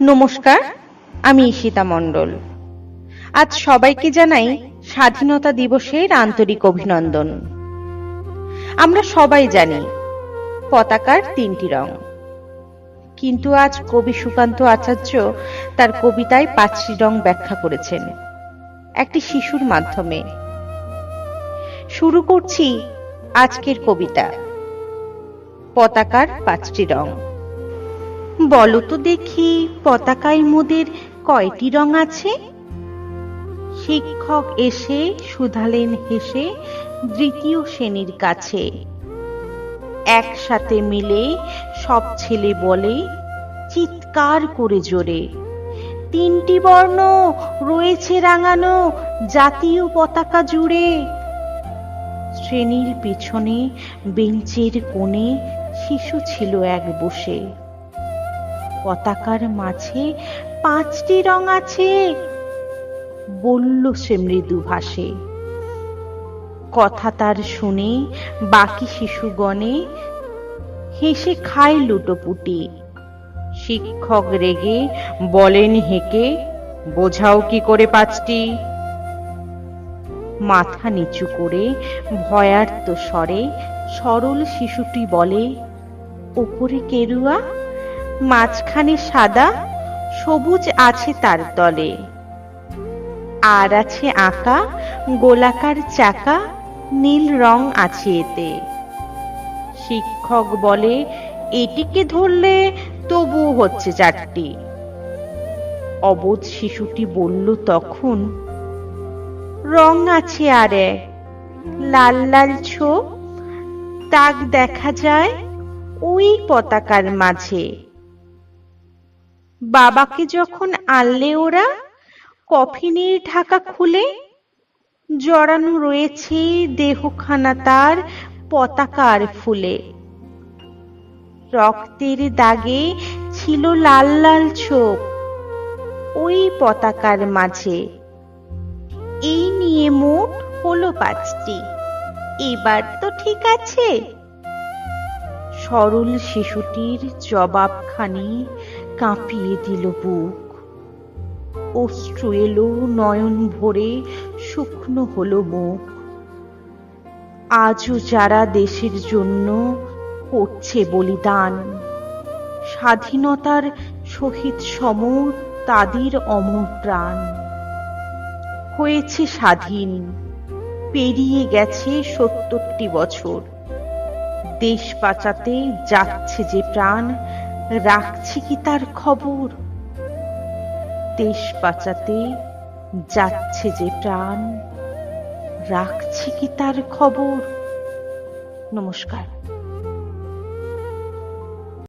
নমস্কার, আমি ঈশিতা মণ্ডল। আজ সবাইকে জানাই স্বাধীনতা দিবসের আন্তরিক অভিনন্দন। আমরা সবাই জানি পতাকার তিনটি রং, কিন্তু আজ কবি সুকান্ত আচার্য তার কবিতায় পাঁচটি রং ব্যাখ্যা করেছেন একটি শিশুর মাধ্যমে। শুরু করছি আজকের কবিতা, পতাকার পাঁচটি রং। বলো তো দেখি, পতাকায় মোদের কয়টি রং আছে? শিক্ষক এসে শুধালেন হেসে দ্বিতীয় শ্রেণীর কাছে। একসাথে মিলে সব ছেলে বলে চিৎকার করে জোরে, তিনটি বর্ণ রয়েছে রাঙানো জাতীয় পতাকা জুড়ে। শ্রেণীর পিছনে বেঞ্চের কোণে শিশু ছিল এক বসে। পতাকার মাঝে পাঁচটি রং আছে, বলল সে মৃদু ভাষে। কথা তার শুনে বাকি শিশুগণে হেসে খায় লুটোপুটি। শিক্ষক রেগে বলেন হেঁকে, বোঝাও কি করে পাঁচটি? মাথা নিচু করে ভয়ার্ত স্বরে সরল শিশুটি বলে, ওপরে কেরুয়া, মাঝখানে সাদা, সবুজ আছে তার তলে, আর আছে আঁকা গোলাকার চাকা, নীল রং আছে এতে। শিক্ষক বলে, এটিকে ধরলে তবু হচ্ছে চারটি। অবোধ শিশুটি বলল তখন, রং আছে আর এক, লাল লাল ছোপ, দাগ দেখা যায় ওই পতাকার মাঝে। বাবাকে যখন আনলে ওরা কফিনের ঢাকা খুলে, জড়ানো রয়েছে দেহখানা তার পতাকার ফুলে। রক্তের দাগে ছিল লাল লাল ছোপ ওই পতাকার মাঝে। এই নিয়ে মোট হলো পাঁচটি, এবার তো ঠিক আছে? সরল শিশুটির জবাবখানি কাঁপিয়ে দিল বুক। অশ্রু এলো নয়ন ভরে, শুকনো হলো মুখ। আজও যারা দেশের জন্য করছে বলিদান, স্বাধীনতার শহীদ সম তাদের অমর প্রাণ। হয়েছে স্বাধীন, পেরিয়ে গেছে ৭০টি বছর। দেশ বাঁচাতে যাচ্ছে যে প্রাণ, রাখছে কি তার খবর? দেশ বাঁচাতে যাচ্ছে যে প্রাণ, রাখছে কি তার খবর? নমস্কার।